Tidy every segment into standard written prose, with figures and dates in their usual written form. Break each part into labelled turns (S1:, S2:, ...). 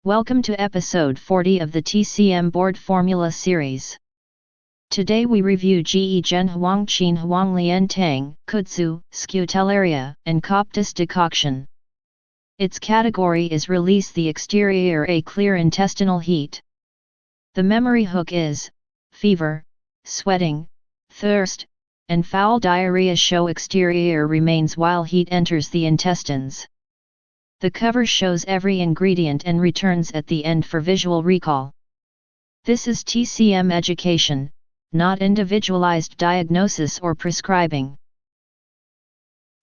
S1: Welcome to episode 40 of the TCM Board Formula series. Today we review Zhi Gan Cao Huang Qin Huang Lian Tang, Kudzu, Scutellaria and Coptis Decoction. Its category is release the exterior a clear intestinal heat. The memory hook is fever, sweating, thirst, and foul diarrhea show exterior remains while heat enters the intestines. The cover shows every ingredient and returns at the end for visual recall. This is TCM education, not individualized diagnosis or prescribing.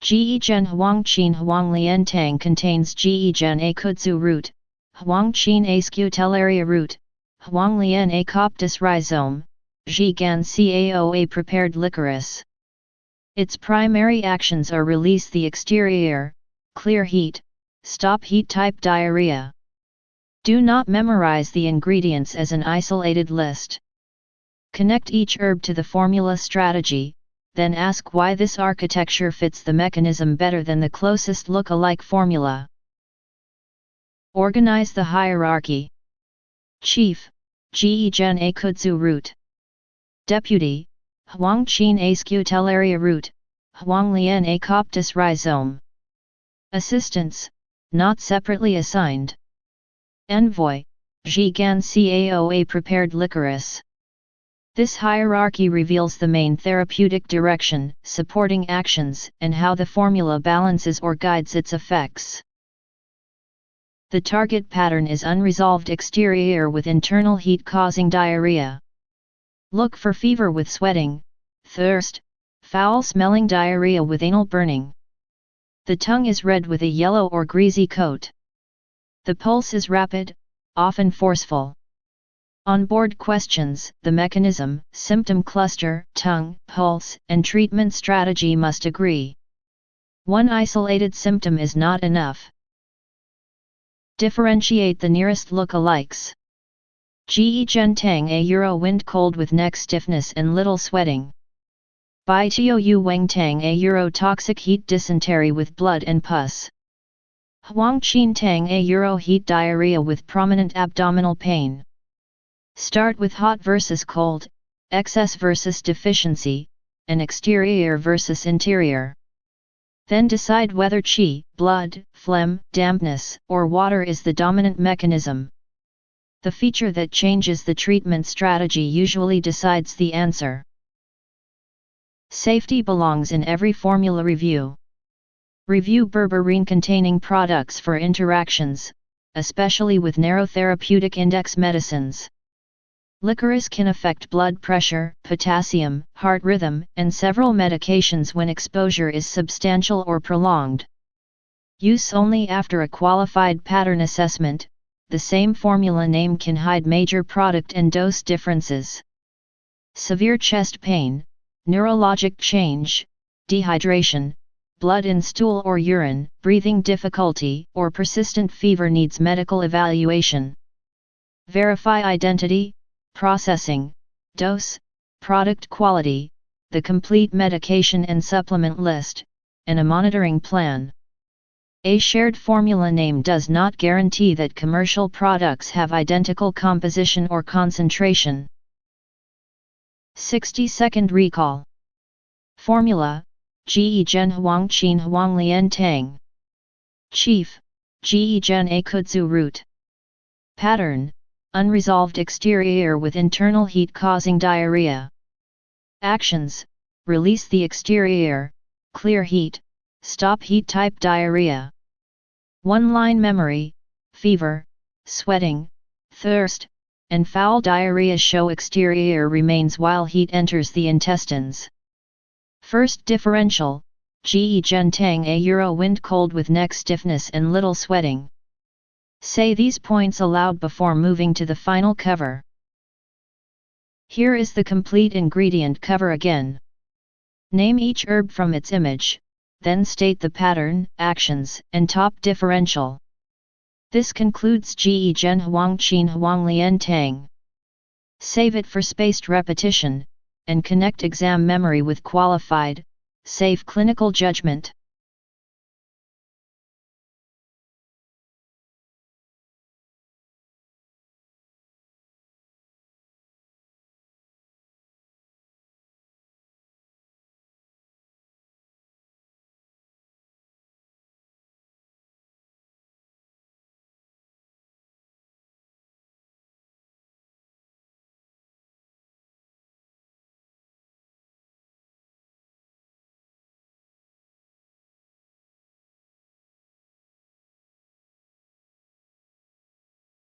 S1: Zhi Gan Cao Huang Qin Huang Lian Tang contains Zhi Gan a Kudzu root, Huang Qin a Scutellaria root, Huang Lian a Coptis rhizome, Zhi Gan Cao a prepared licorice. Its primary actions are release the exterior, clear heat, stop heat type diarrhea. Do not memorize the ingredients as an isolated list. Connect each herb to the formula strategy, then ask why this architecture fits the mechanism better than the closest look-alike formula. Organize the hierarchy. Chief, Zhi Gan a Kudzu root. Deputy, Huang Qin a Scutellaria root, Huang Lian a Coptis rhizome. Assistants, not separately assigned. Envoy, Zhi Gan Cao a prepared licorice. This hierarchy reveals the main therapeutic direction, supporting actions, and how the formula balances or guides its effects. The target pattern is unresolved exterior with internal heat causing diarrhea. Look for fever with sweating, thirst, foul-smelling diarrhea with anal burning. The tongue is red with a yellow or greasy coat. The pulse is rapid, often forceful. On-board questions: the mechanism, symptom cluster, tongue, pulse, and treatment strategy must agree. One isolated symptom is not enough. Differentiate the nearest look-alikes. Zhi Gan Tang a Euro wind cold with neck stiffness and little sweating. Bai Tou Wang Tang a Euro toxic heat dysentery with blood and pus. Huang Qin Tang a Euro heat diarrhea with prominent abdominal pain. Start with hot versus cold, excess versus deficiency, and exterior versus interior. Then decide whether qi, blood, phlegm, dampness, or water is the dominant mechanism. The feature that changes the treatment strategy usually decides the answer. Safety belongs in every formula review. Review berberine-containing products for interactions, especially with narrow therapeutic index medicines. Licorice can affect blood pressure, potassium, heart rhythm, and several medications when exposure is substantial or prolonged. Use only after a qualified pattern assessment. The same formula name can hide major product and dose differences. Severe chest pain, neurologic change, dehydration, blood in stool or urine, breathing difficulty, or persistent fever needs medical evaluation. Verify identity, processing, dose, product quality, the complete medication and supplement list, and a monitoring plan. A shared formula name does not guarantee that commercial products have identical composition or concentration. 60-second recall. Formula: Zhi Gan Cao Huang Qin Huang Lian Tang. Chief: Zhi Gan a Kudzu root. Pattern: unresolved exterior with internal heat causing diarrhea. Actions: release the exterior, clear heat, stop heat type diarrhea. One-line memory: fever, sweating, thirst, and foul diarrhea show exterior remains while heat enters the intestines. First differential: Zhi Gan Tang a Euro wind cold with neck stiffness and little sweating. Say these points aloud before moving to the final cover. Here is the complete ingredient cover again. Name each herb from its image, then state the pattern, actions, and top differential. This concludes Zhi Gan Cao Huang Qin Huang Lian Tang. Save it for spaced repetition, and connect exam memory with qualified, safe clinical judgment.